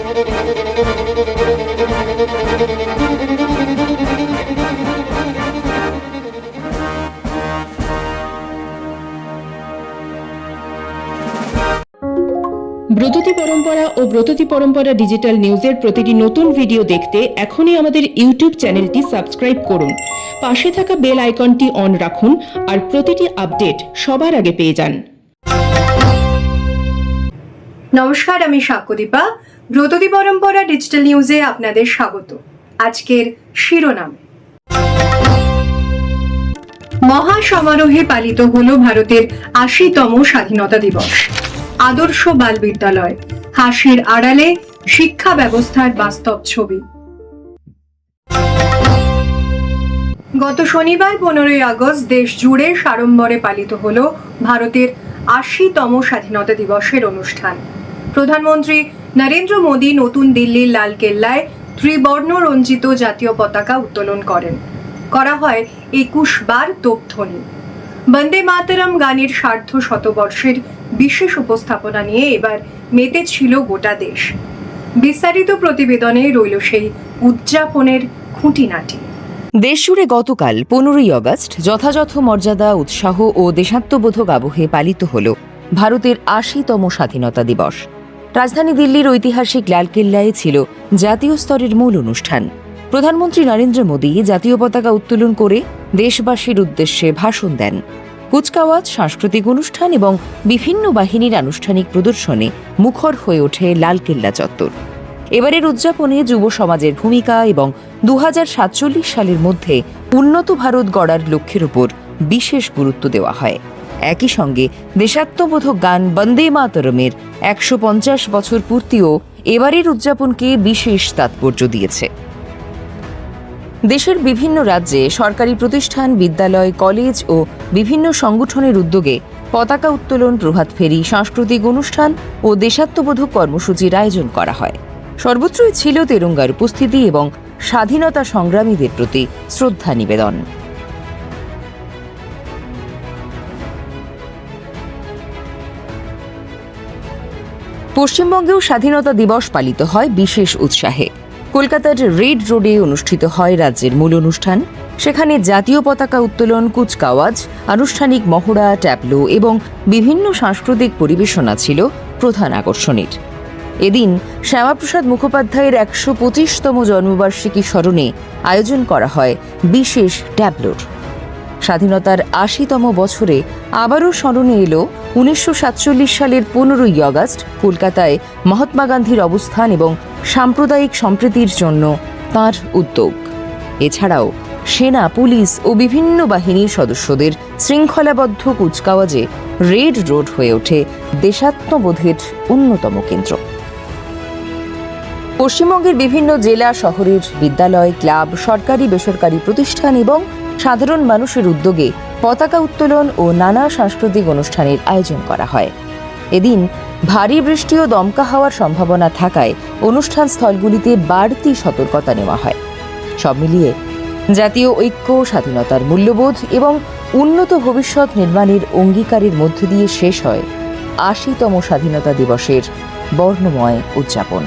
ব্রততী পরম্পরা ও ব্রততী পরম্পরা ডিজিটাল নিউজের প্রতিটি নতুন ভিডিও দেখতে এখনই আমাদের ইউটিউব চ্যানেলটি সাবস্ক্রাইব করুন, পাশে থাকা বেল আইকনটি অন রাখুন আর প্রতিটি আপডেট সবার আগে পেয়ে যান। নমস্কার, আমি সাক্ষ্যদীপা। ব্রততী পরম্পরা ডিজিটাল নিউজে আপনাদের স্বাগত। আজকের শিরোনামে মহা সমারোহে পালিত হল ভারতের ৮০তম স্বাধীনতা দিবস। আদর্শ বাল বিদ্যালয়, হাসির আড়ালে শিক্ষা ব্যবস্থার বাস্তব ছবি। গত শনিবার ১৫ই আগস্ট দেশ জুড়ে সাড়ম্বরে পালিত হল ভারতের ৮০তম স্বাধীনতা দিবসের অনুষ্ঠান। প্রধানমন্ত্রী নরেন্দ্র মোদী নতুন দিল্লির লালকেল্লায় ত্রিবর্ণ রঞ্জিত জাতীয় পতাকা উত্তোলন করা হয় ২১ বার তোপধ্বনি। বন্দে মাতরম গানের সার্ধ শতবর্ষের বিশেষ উপস্থাপনা নিয়ে এবার মেতেছিল গোটা দেশ। বিস্তারিত প্রতিবেদনে রইল সেই উদযাপনের খুঁটিনাটি। দেশজুড়ে গতকাল ১৫ই আগস্ট যথাযথ মর্যাদা, উৎসাহ ও দেশাত্মবোধক আবহে পালিত হল ভারতের ৮০তম স্বাধীনতা দিবস। রাজধানী দিল্লির ঐতিহাসিক লালকেল্লায় ছিল জাতীয় স্তরের মূল অনুষ্ঠান। প্রধানমন্ত্রী নরেন্দ্র মোদী জাতীয় পতাকা উত্তোলন করে দেশবাসীর উদ্দেশ্যে ভাষণ দেন। কুচকাওয়াজ, সাংস্কৃতিক অনুষ্ঠান এবং বিভিন্ন বাহিনীর আনুষ্ঠানিক প্রদর্শনে মুখর হয়ে ওঠে লালকেল্লা চত্বর। এবারের উদযাপনে যুব সমাজের ভূমিকা এবং ২০৪৭ সালের মধ্যে উন্নত ভারত গড়ার লক্ষ্যের উপর বিশেষ গুরুত্ব দেওয়া হয়। একই সঙ্গে দেশাত্মবোধক গান বন্দে মাতরমের ১৫০ বছর পূর্তিও এবারের উদযাপনকে বিশেষ তাৎপর্য দিয়েছে। দেশের বিভিন্ন রাজ্যে সরকারি প্রতিষ্ঠান, বিদ্যালয়, কলেজ ও বিভিন্ন সংগঠনের উদ্যোগে পতাকা উত্তোলন, প্রভাত ফেরি, সাংস্কৃতিক অনুষ্ঠান ও দেশাত্মবোধক কর্মসূচির আয়োজন করা হয়। সর্বত্রই ছিল তেরঙ্গার উপস্থিতি এবং স্বাধীনতা সংগ্রামীদের প্রতি শ্রদ্ধা নিবেদন। পশ্চিমবঙ্গেও স্বাধীনতা দিবস পালিত হয় বিশেষ উৎসাহে। কলকাতার রেড রোডে অনুষ্ঠিত হয় রাজ্যের মূল অনুষ্ঠান। সেখানে জাতীয় পতাকা উত্তোলন, কুচকাওয়াজ, আনুষ্ঠানিক মহড়া, ট্যাবলো এবং বিভিন্ন সাংস্কৃতিক পরিবেশনা ছিল প্রধান আকর্ষণের। এদিন শ্যামাপ্রসাদ মুখোপাধ্যায়ের ১২৫তম জন্মবার্ষিকী স্মরণে আয়োজন করা হয় বিশেষ ট্যাবলোর। স্বাধীনতার ৮০তম বছরে আবারও স্মরণে এলো ১৯৪৭ সালের ১৫ই আগস্ট কলকাতায় মহাত্মা গান্ধীর অবস্থান এবং সাম্প্রদায়িক সম্প্রীতির জন্য তাঁর উদ্যোগ। এছাড়াও সেনা, পুলিশ ও বিভিন্ন বাহিনীর সদস্যদের শৃঙ্খলাবদ্ধ কুচকাওয়াজে রেড রোড হয়ে ওঠে দেশাত্মবোধের অন্যতম কেন্দ্র। পশ্চিমবঙ্গের বিভিন্ন জেলা শহরের বিদ্যালয়, ক্লাব, সরকারি বেসরকারি প্রতিষ্ঠান এবং সাধারণ মানুষের উদ্যোগে পতাকা উত্তোলন ও নানা সাংস্কৃতিক অনুষ্ঠানের আয়োজন করা হয়। এদিন ভারী বৃষ্টি ও দমকা হওয়ার সম্ভাবনা থাকায় অনুষ্ঠান স্থলগুলিতে বাড়তি সতর্কতা নেওয়া হয়। সব মিলিয়ে জাতীয় ঐক্য, স্বাধীনতার মূল্যবোধ এবং উন্নত ভবিষ্যৎ নির্মাণের অঙ্গীকারের মধ্য দিয়ে শেষ হয় ৮০তম স্বাধীনতা দিবসের বর্ণময় উদযাপন।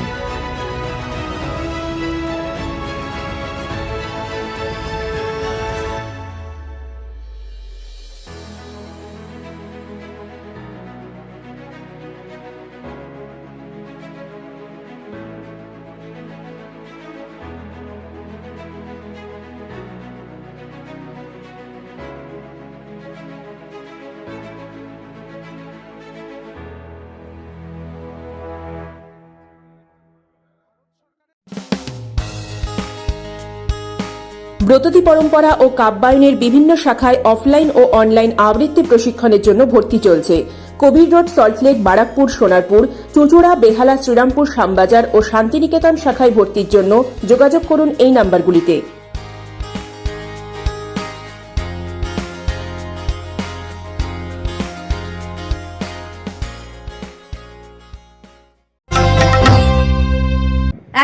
ব্রততী পরম্পরা ও কাব্যায়নের বিভিন্ন শাখায় অফলাইন ও অনলাইন আবৃত্তি প্রশিক্ষণের জন্য ভর্তি চলছে। কবির রোড, সল্টলেক, বারাকপুর, সোনারপুর, চুঁচুড়া, বেহালা, শ্রীরামপুর, শ্যামবাজার ও শান্তিনিকেতন শাখায় ভর্তির জন্য যোগাযোগ করুন এই নাম্বারগুলিতে।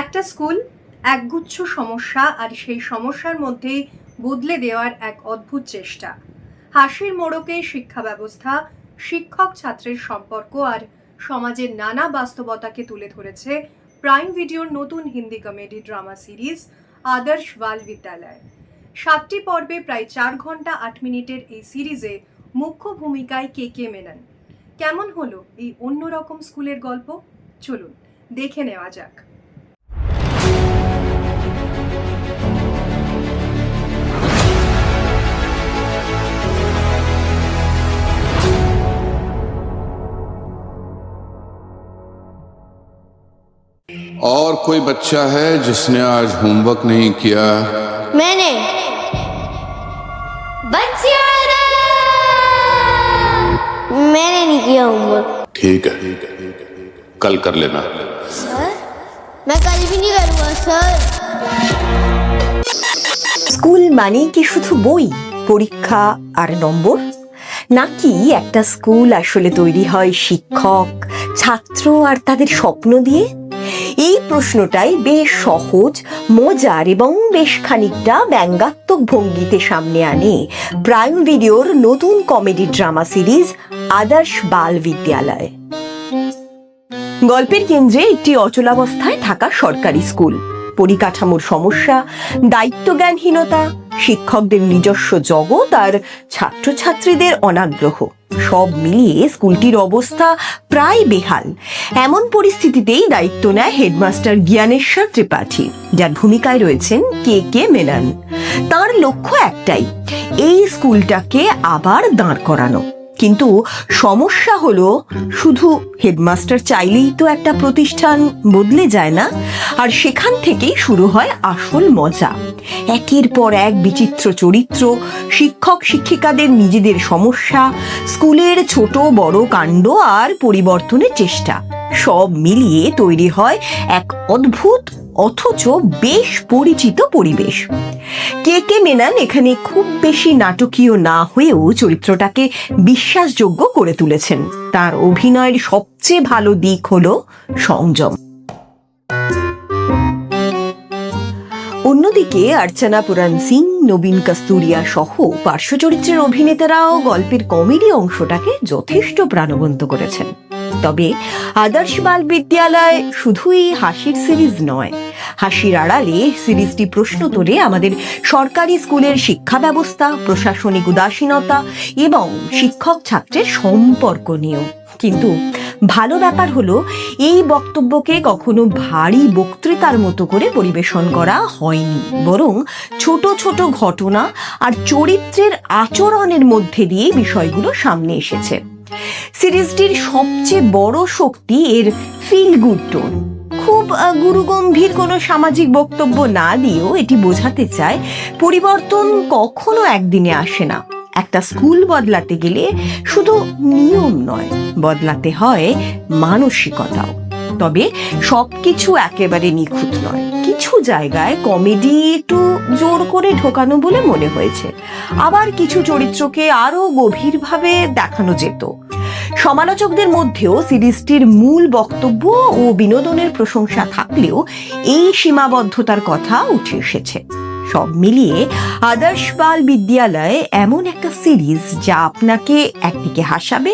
একটা স্কুল, একগুচ্ছ সমস্যা, আর সেই সমস্যার মধ্যেই বদলে দেওয়ার এক অদ্ভুত চেষ্টা। হাসির মোড়কে শিক্ষা ব্যবস্থা, শিক্ষক ছাত্রের সম্পর্ক আর সমাজের নানা বাস্তবতাকে তুলে ধরেছে প্রাইম ভিডিওর নতুন হিন্দি কমেডি ড্রামা সিরিজ আদর্শ বাল বিদ্যালয়। 7টি পর্বে প্রায় 4 ঘন্টা 8 মিনিটের এই সিরিজে মুখ্য ভূমিকায় কে মেনন। কেমন হলো এই অন্যরকম স্কুলের গল্প, চলুন দেখে নেওয়া যাক। और कोई बच्चा है जिसने आज होमवर्क नहीं किया? मैंने मैंने नहीं किया होमवर्क। ठीक है, कल कर लेना। सर मैं कल भी नहीं करूँगा सर। স্কুল মানেই কি শুধু বই, পরীক্ষা আর নম্বর? নাকি একটা স্কুল আসলে তৈরি হয় শিক্ষক, ছাত্র আর তাদের স্বপ্ন দিয়ে? এই প্রশ্নটাই বেশ সহজ, মজার এবং বেশ খানিকটা ব্যঙ্গাত্মক ভঙ্গিতে সামনে আনে প্রাইম ভিডিওর নতুন কমেডি ড্রামা সিরিজ আদর্শ বাল বিদ্যালয়। গল্পের কেন্দ্রে একটি অচলাবস্থায় থাকা সরকারি স্কুল, পরিকাঠামোর সমস্যা, দায়িত্বজ্ঞানহীনতা, শিক্ষকদের নিজস্ব জগৎ আর ছাত্রছাত্রীদের অনাগ্রহ, সব মিলিয়ে স্কুলটির অবস্থা প্রায় বেহাল। এমন পরিস্থিতিতেই দায়িত্ব নেয় হেডমাস্টার জ্ঞানেশ্বর ত্রিপাঠী, যার ভূমিকায় রয়েছেন কে মেনন। তার লক্ষ্য একটাই, এই স্কুলটাকে আবার দাঁড় করানো। কিন্তু সমস্যা হলো, শুধু হেডমাস্টার চাইলেই তো একটা প্রতিষ্ঠান বদলে যায় না। আর সেখান থেকেই শুরু হয় আসল মজা। একের পর এক বিচিত্র চরিত্র, শিক্ষক শিক্ষিকাদের নিজেদের সমস্যা, স্কুলের ছোট বড় কাণ্ড আর পরিবর্তনের চেষ্টা, সব মিলিয়ে তৈরি হয় এক অদ্ভুত অথচ বেশ পরিচিত পরিবেশ। কে মেনন এখানে খুব বেশি নাটকীয় না হয়েও চরিত্রটাকে বিশ্বাসযোগ্য করে তুলেছেন। তার অভিনয়ের সবচেয়ে ভালো দিক হলো সংযম। অন্যদিকে অর্চনা পুরান সিং, নবীন কস্তুরিয়া সহ পার্শ্ব চরিত্রের অভিনেতারাও গল্পের কমেডি অংশটাকে যথেষ্ট প্রাণবন্ত করেছেন। তবে আদর্শ বাল বিদ্যালয় শুধুই হাসির সিরিজ নয়। হাসির আড়ালে সিরিজটি প্রশ্ন তোলে আমাদের সরকারি স্কুলের শিক্ষা ব্যবস্থা, প্রশাসনিক উদাসীনতা এবং শিক্ষক ছাত্রের সম্পর্ক নিয়েও। কিন্তু ভালো ব্যাপার হলো, এই বক্তব্যকে কখনো ভারী বক্তৃতার মতো করে পরিবেশন করা হয়নি, বরং ছোট ছোট ঘটনা আর চরিত্রের আচরণের মধ্যে দিয়ে বিষয়গুলো সামনে এসেছে। সিরিজটির সবচেয়ে বড় শক্তি এর ফিল গুড টোন। খুব গুরুগম্ভীর কোনো সামাজিক বক্তব্য না দিয়েও এটি বোঝাতে চায় পরিবর্তন কখনো একদিনে আসে না। একটা স্কুল বদলাতে গেলে শুধু নিয়ম নয়, বদলাতে হয় মানসিকতাও। তবে সবকিছু একেবারে নিখুঁত নয়। কিছু জায়গায় কমেডি একটু জোর করে ঢোকানো বলে মনে হয়েছে, আবার কিছু চরিত্রকে আরো গভীরভাবে দেখানো যেত। সমালোচকদের মধ্যেও সিরিজটির মূল বক্তব্য ও বিনোদনের প্রশংসা থাকলেও এই সীমাবদ্ধতার কথা উঠে এসেছে। সব মিলিয়ে আদর্শ বাল বিদ্যালয় এমন একটা সিরিজ যা আপনাকে একদিকে হাসাবে,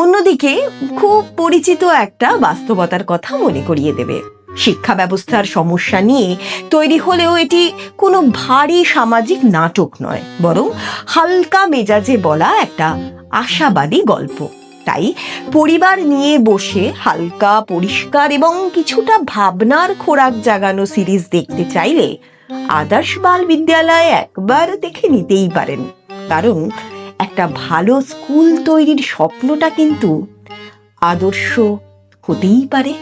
অন্যদিকে খুব পরিচিত একটা বাস্তবতার কথা মনে করিয়ে দেবে। শিক্ষা ব্যবস্থার সমস্যা নিয়ে তৈরি হলেও এটি কোনো ভারী সামাজিক নাটক নয়, বরং হালকা মেজাজে বলা একটা আশাবাদী গল্প। তাই পরিবার নিয়ে বসে হালকা, পরিষ্কার এবং কিছুটা ভাবনার খোরাক জাগানো সিরিজ দেখতে চাইলে আদর্শ বাল বিদ্যালয় একবার দেখে নিতেই পারেন। কারণ একটা ভালো স্কুল তৈরির স্বপ্নটা কিন্তু আদর্শ হতেই পারে।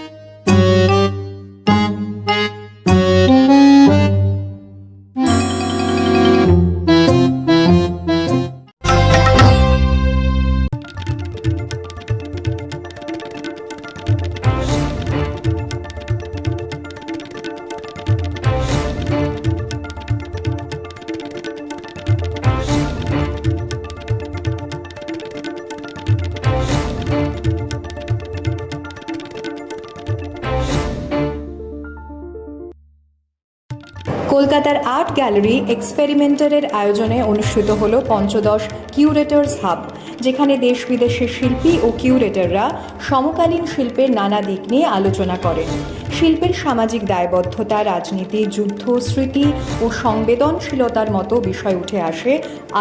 কলকাতার আর্ট গ্যালারি এক্সপেরিমেন্টারের আয়োজনে অনুষ্ঠিত হলো পঞ্চদশ কিউরেটরস হাব, যেখানে দেশ বিদেশের শিল্পী ও কিউরেটররা সমকালীন শিল্পের নানা দিক নিয়ে আলোচনা করেন। শিল্পের সামাজিক দায়বদ্ধতা, রাজনীতি, যুদ্ধ, স্মৃতি ও সংবেদনশীলতার মতো বিষয় উঠে আসে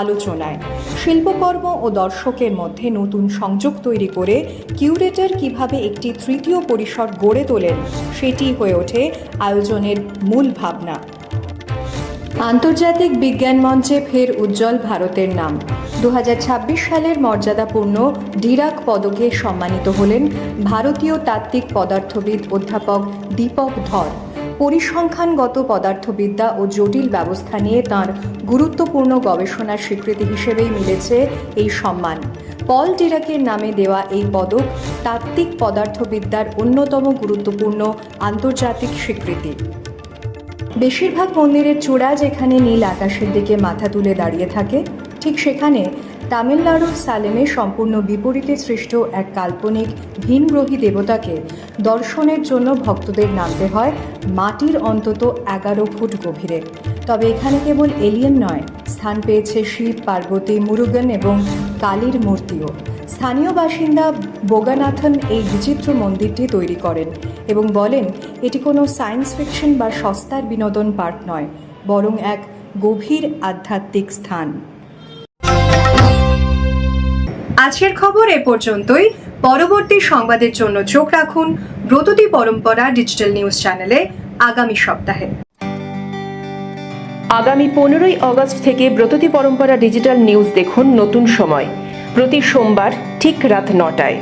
আলোচনায়। শিল্পকর্ম ও দর্শকের মধ্যে নতুন সংযোগ তৈরি করে কিউরেটর কিভাবে একটি তৃতীয় পরিসর গড়ে তোলেন, সেটি হয়ে ওঠে আয়োজনের মূল ভাবনা। আন্তর্জাতিক বিজ্ঞান মঞ্চে ফের উজ্জ্বল ভারতের নাম। 2026 সালের মর্যাদাপূর্ণ ডিরাক পদকে সম্মানিত হলেন ভারতীয় তাত্ত্বিক পদার্থবিদ অধ্যাপক দীপক ধর। পরিসংখ্যানগত পদার্থবিদ্যা ও জটিল ব্যবস্থা নিয়ে তাঁর গুরুত্বপূর্ণ গবেষণার স্বীকৃতি হিসেবেই মিলেছে এই সম্মান। পল ডিরাকের নামে দেওয়া এই পদক তাত্ত্বিক পদার্থবিদ্যার অন্যতম গুরুত্বপূর্ণ আন্তর্জাতিক স্বীকৃতি। বেশিরভাগ মন্দিরের চূড়া যেখানে নীল আকাশের দিকে মাথা তুলে দাঁড়িয়ে থাকে, ঠিক সেখানে তামিলনাড়ুর সালেমে সম্পূর্ণ বিপরীতে সৃষ্ট এক কাল্পনিক ভিনগ্রহী দেবতাকে দর্শনের জন্য ভক্তদের নামতে হয় মাটির অন্তত 11 ফুট গভীরে। তবে এখানে কেবল এলিয়েন নয়, স্থান পেয়েছে শিব, পার্বতী, মুরুগান এবং কালীর মূর্তিও। স্থানীয় বাসিন্দা বোগানাথন এই বিচিত্র মন্দিরটি তৈরি করেন এবং বলেন এটি কোনো সায়েন্স ফিকশন বা সস্তার বিনোদন পার্ক নয়, বরং এক গভীর আধ্যাত্মিক স্থান। আজকের খবর এ পর্যন্তই। পরবর্তী সংবাদের জন্য চোখ রাখুন ব্রততী পরম্পরা ডিজিটাল নিউজ চ্যানেলে আগামী সপ্তাহে। আগামী 15ই আগস্ট থেকে ব্রততী পরম্পরা ডিজিটাল নিউজ দেখুন নতুন সময়, প্রতি সোমবার ঠিক রাত 9টায়।